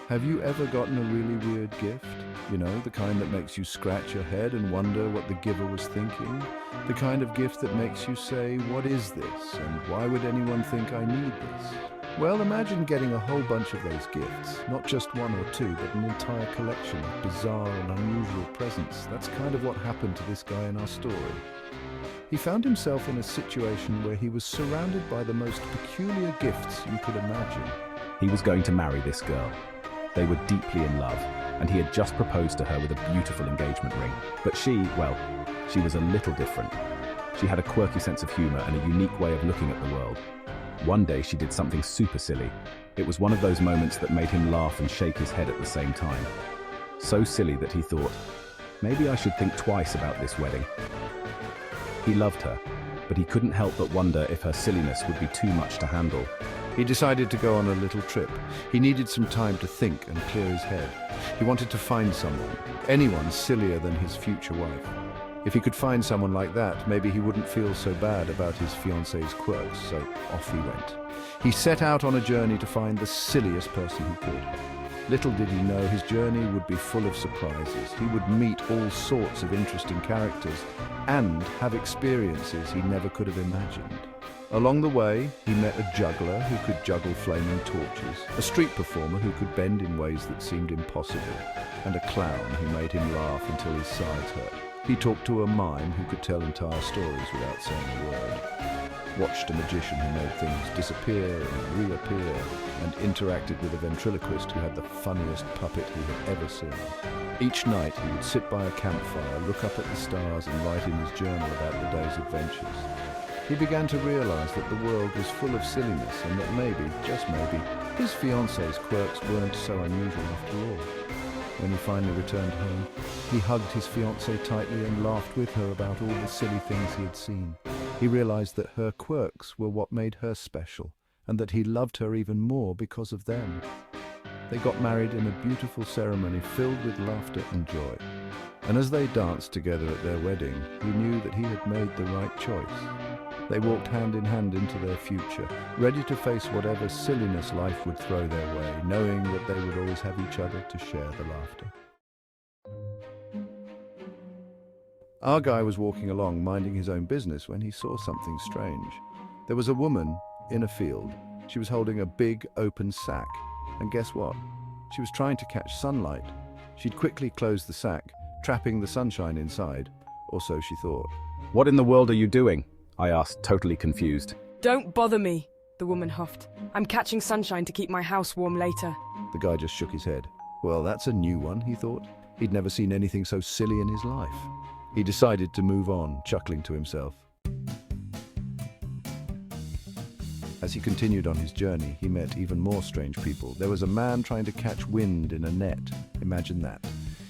Have you ever gotten a really weird gift? You know, the kind that makes you scratch your head and wonder what the giver was thinking? The kind of gift that makes you say, "What is this? And why would anyone think I need this?" Well, imagine getting a whole bunch of those gifts. Not just one or two, but an entire collection of bizarre and unusual presents. That's kind of what happened to this guy in our story. He found himself in a situation where he was surrounded by the most peculiar gifts you could imagine. He was going to marry this girl. They were deeply in love, and he had just proposed to her with a beautiful engagement ring. But she was a little different. She had a quirky sense of humor and a unique way of looking at the world. One day she did something super silly. It was one of those moments that made him laugh and shake his head at the same time. So silly that he thought, maybe I should think twice about this wedding. He loved her, but he couldn't help but wonder if her silliness would be too much to handle. He decided to go on a little trip. He needed some time to think and clear his head. He wanted to find someone, anyone sillier than his future wife. If he could find someone like that, maybe he wouldn't feel so bad about his fiancée's quirks, so off he went. He set out on a journey to find the silliest person he could. Little did he know his journey would be full of surprises. He would meet all sorts of interesting characters and have experiences he never could have imagined. Along the way, he met a juggler who could juggle flaming torches, a street performer who could bend in ways that seemed impossible, and a clown who made him laugh until his sides hurt. He talked to a mime who could tell entire stories without saying a word, watched a magician who made things disappear and reappear, and interacted with a ventriloquist who had the funniest puppet he had ever seen. Each night he would sit by a campfire, look up at the stars and write in his journal about the day's adventures. He began to realize that the world was full of silliness and that maybe, just maybe, his fiancée's quirks weren't so unusual after all. When he finally returned home, he hugged his fiancée tightly and laughed with her about all the silly things he had seen. He realized that her quirks were what made her special, and that he loved her even more because of them. They got married in a beautiful ceremony filled with laughter and joy. And as they danced together at their wedding, he knew that he had made the right choice. They walked hand in hand into their future, ready to face whatever silliness life would throw their way, knowing that they would always have each other to share the laughter. Our guy was walking along, minding his own business, when he saw something strange. There was a woman in a field. She was holding a big, open sack. And guess what? She was trying to catch sunlight. She'd quickly closed the sack, trapping the sunshine inside, or so she thought. "What in the world are you doing?" I asked, totally confused. "Don't bother me," the woman huffed. "I'm catching sunshine to keep my house warm later." The guy just shook his head. Well, that's a new one, he thought. He'd never seen anything so silly in his life. He decided to move on, chuckling to himself. As he continued on his journey, he met even more strange people. There was a man trying to catch wind in a net. Imagine that.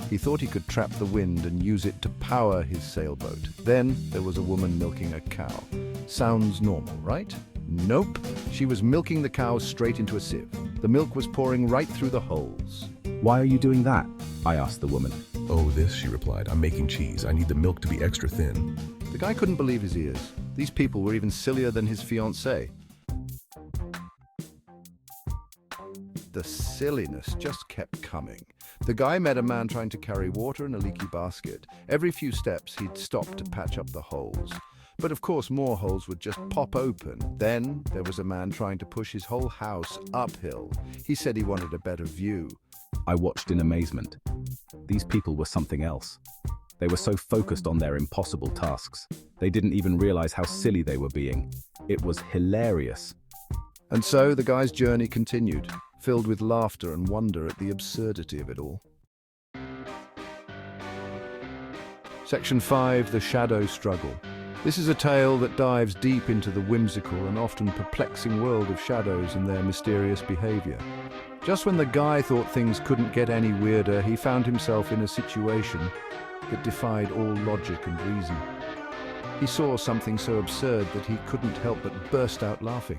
He thought he could trap the wind and use it to power his sailboat. Then there was a woman milking a cow. Sounds normal, right? Nope. She was milking the cow straight into a sieve. The milk was pouring right through the holes. "Why are you doing that?" I asked the woman. "Oh, this," she replied. "I'm making cheese. I need the milk to be extra thin." The guy couldn't believe his ears. These people were even sillier than his fiancée. The silliness just kept coming. The guy met a man trying to carry water in a leaky basket. Every few steps, he'd stop to patch up the holes. But of course, more holes would just pop open. Then there was a man trying to push his whole house uphill. He said he wanted a better view. I watched in amazement. These people were something else. They were so focused on their impossible tasks. They didn't even realize how silly they were being. It was hilarious. And so the guy's journey continued, filled with laughter and wonder at the absurdity of it all. Section 5, The Shadow Struggle. This is a tale that dives deep into the whimsical and often perplexing world of shadows and their mysterious behavior. Just when the guy thought things couldn't get any weirder, he found himself in a situation that defied all logic and reason. He saw something so absurd that he couldn't help but burst out laughing,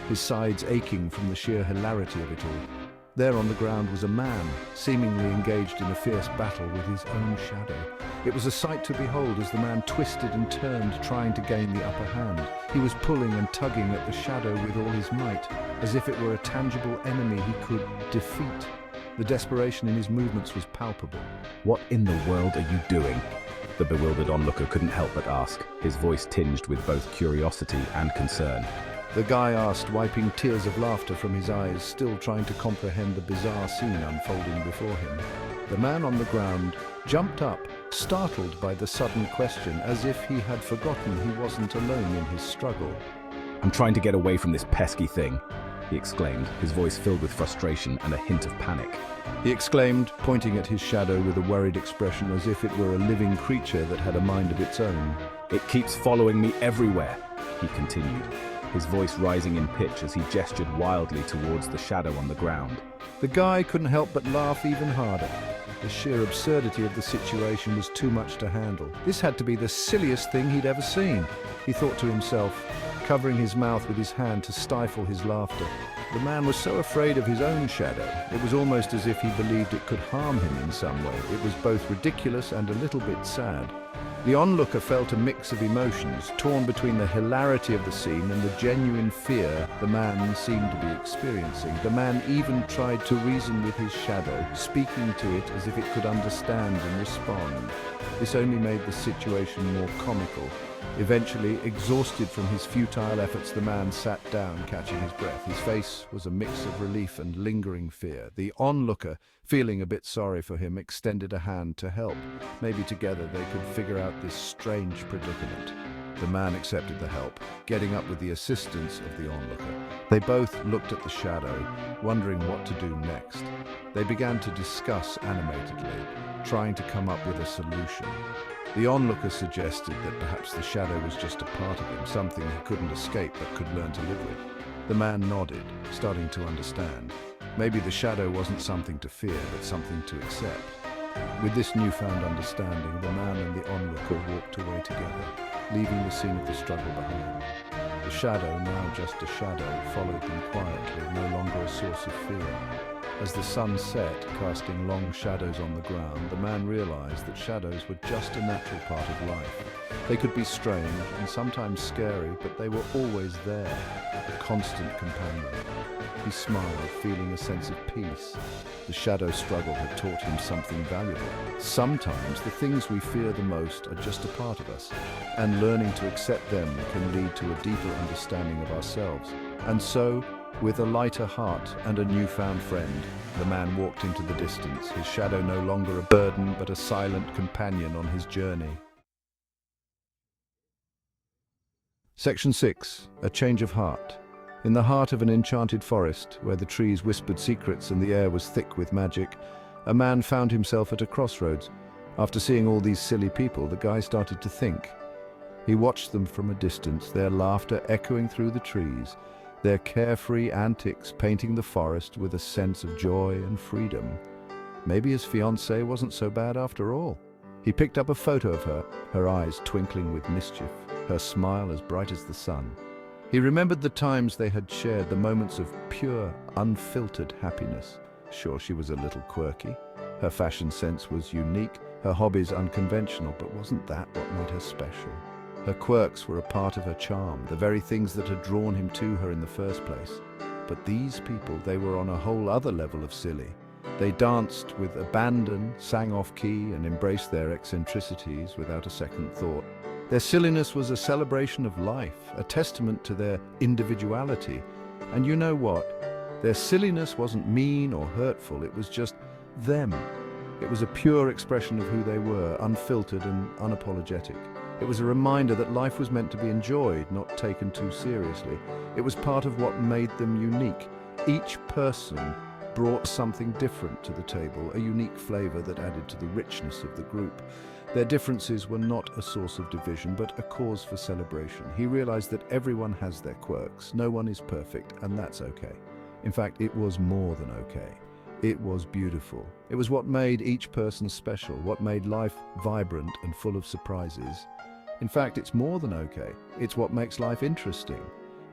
his sides aching from the sheer hilarity of it all. There on the ground was a man, seemingly engaged in a fierce battle with his own shadow. It was a sight to behold as the man twisted and turned, trying to gain the upper hand. He was pulling and tugging at the shadow with all his might, as if it were a tangible enemy he could defeat. The desperation in his movements was palpable. "What in the world are you doing?" The bewildered onlooker couldn't help but ask, his voice tinged with both curiosity and concern. The guy asked, wiping tears of laughter from his eyes, still trying to comprehend the bizarre scene unfolding before him. The man on the ground jumped up, startled by the sudden question, as if he had forgotten he wasn't alone in his struggle. "I'm trying to get away from this pesky thing," he exclaimed, his voice filled with frustration and a hint of panic. He exclaimed, pointing at his shadow with a worried expression, as if it were a living creature that had a mind of its own. "It keeps following me everywhere," he continued, his voice rising in pitch as he gestured wildly towards the shadow on the ground. The guy couldn't help but laugh even harder. The sheer absurdity of the situation was too much to handle. This had to be the silliest thing he'd ever seen, he thought to himself, covering his mouth with his hand to stifle his laughter. The man was so afraid of his own shadow, it was almost as if he believed it could harm him in some way. It was both ridiculous and a little bit sad. The onlooker felt a mix of emotions, torn between the hilarity of the scene and the genuine fear the man seemed to be experiencing. The man even tried to reason with his shadow, speaking to it as if it could understand and respond. This only made the situation more comical. Eventually, exhausted from his futile efforts, the man sat down, catching his breath. His face was a mix of relief and lingering fear. The onlooker, feeling a bit sorry for him, extended a hand to help. Maybe together they could figure out this strange predicament. The man accepted the help, getting up with the assistance of the onlooker. They both looked at the shadow, wondering what to do next. They began to discuss animatedly, trying to come up with a solution. The onlooker suggested that perhaps the shadow was just a part of him, something he couldn't escape but could learn to live with. The man nodded, starting to understand. Maybe the shadow wasn't something to fear, but something to accept. With this newfound understanding, the man and the onlooker walked away together, leaving the scene of the struggle behind. The shadow, now just a shadow, followed them quietly, no longer a source of fear. As the sun set, casting long shadows on the ground, the man realized that shadows were just a natural part of life. They could be strange and sometimes scary, but they were always there, a constant companion. He smiled, feeling a sense of peace. The shadow struggle had taught him something valuable. Sometimes the things we fear the most are just a part of us, and learning to accept them can lead to a deeper understanding of ourselves. And so, with a lighter heart and a newfound friend, the man walked into the distance, his shadow no longer a burden but a silent companion on his journey. Section 6. A Change of Heart. In the heart of an enchanted forest, where the trees whispered secrets and the air was thick with magic, a man found himself at a crossroads. After seeing all these silly people, the guy started to think. He watched them from a distance, their laughter echoing through the trees, their carefree antics painting the forest with a sense of joy and freedom. Maybe his fiancée wasn't so bad after all. He picked up a photo of her, her eyes twinkling with mischief, her smile as bright as the sun. He remembered the times they had shared, the moments of pure, unfiltered happiness. Sure, she was a little quirky. Her fashion sense was unique, her hobbies unconventional, but wasn't that what made her special? Her quirks were a part of her charm, the very things that had drawn him to her in the first place. But these people, they were on a whole other level of silly. They danced with abandon, sang off-key, and embraced their eccentricities without a second thought. Their silliness was a celebration of life, a testament to their individuality. And you know what? Their silliness wasn't mean or hurtful, it was just them. It was a pure expression of who they were, unfiltered and unapologetic. It was a reminder that life was meant to be enjoyed, not taken too seriously. It was part of what made them unique. Each person brought something different to the table, a unique flavor that added to the richness of the group. Their differences were not a source of division, but a cause for celebration. He realized that everyone has their quirks. No one is perfect, and that's okay. In fact, it was more than okay. It was beautiful. It was what made each person special, what made life vibrant and full of surprises. In fact, it's more than okay. It's what makes life interesting.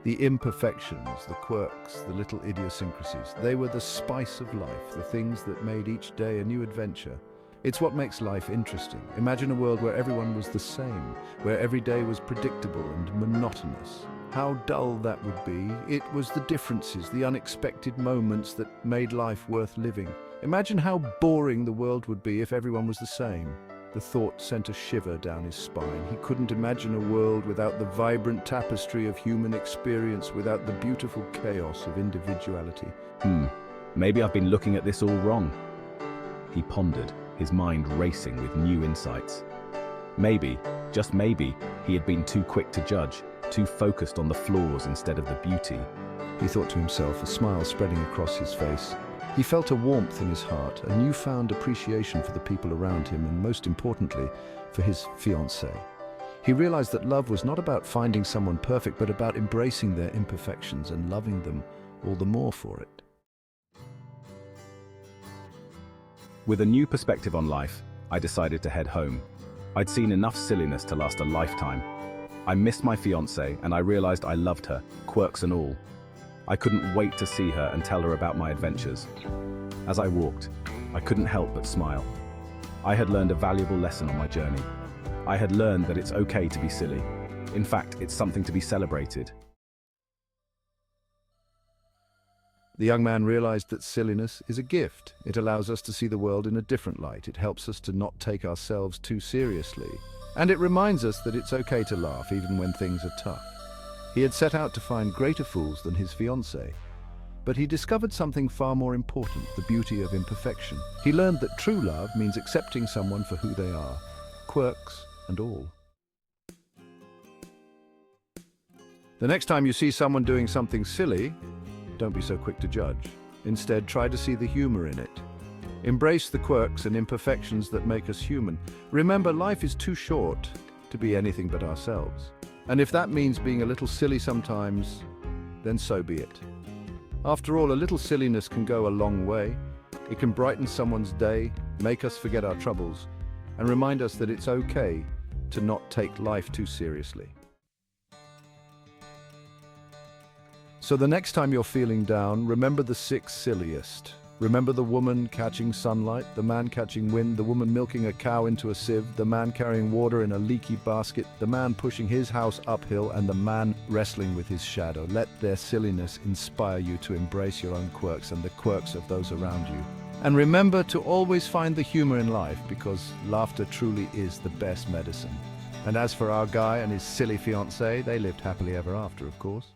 The imperfections, the quirks, the little idiosyncrasies, they were the spice of life, the things that made each day a new adventure. It's what makes life interesting. Imagine a world where everyone was the same, where every day was predictable and monotonous. How dull that would be. It was the differences, the unexpected moments that made life worth living. Imagine how boring the world would be if everyone was the same. The thought sent a shiver down his spine. He couldn't imagine a world without the vibrant tapestry of human experience, without the beautiful chaos of individuality. Maybe I've been looking at this all wrong. He pondered, his mind racing with new insights. Maybe, just maybe, he had been too quick to judge, too focused on the flaws instead of the beauty. He thought to himself, a smile spreading across his face. He felt a warmth in his heart, a newfound appreciation for the people around him, and most importantly, for his fiancée. He realized that love was not about finding someone perfect, but about embracing their imperfections and loving them all the more for it. With a new perspective on life, I decided to head home. I'd seen enough silliness to last a lifetime. I missed my fiancée, and I realized I loved her, quirks and all. I couldn't wait to see her and tell her about my adventures. As I walked, I couldn't help but smile. I had learned a valuable lesson on my journey. I had learned that it's okay to be silly. In fact, it's something to be celebrated. The young man realized that silliness is a gift. It allows us to see the world in a different light. It helps us to not take ourselves too seriously. And it reminds us that it's okay to laugh even when things are tough. He had set out to find greater fools than his fiancée. But he discovered something far more important, the beauty of imperfection. He learned that true love means accepting someone for who they are, quirks and all. The next time you see someone doing something silly, don't be so quick to judge. Instead, try to see the humor in it. Embrace the quirks and imperfections that make us human. Remember, life is too short to be anything but ourselves. And if that means being a little silly sometimes, then so be it. After all, a little silliness can go a long way. It can brighten someone's day, make us forget our troubles, and remind us that it's okay to not take life too seriously. So the next time you're feeling down, remember the 6 silliest. Remember the woman catching sunlight, the man catching wind, the woman milking a cow into a sieve, the man carrying water in a leaky basket, the man pushing his house uphill, and the man wrestling with his shadow. Let their silliness inspire you to embrace your own quirks and the quirks of those around you. And remember to always find the humor in life, because laughter truly is the best medicine. And as for our guy and his silly fiancée, they lived happily ever after, of course.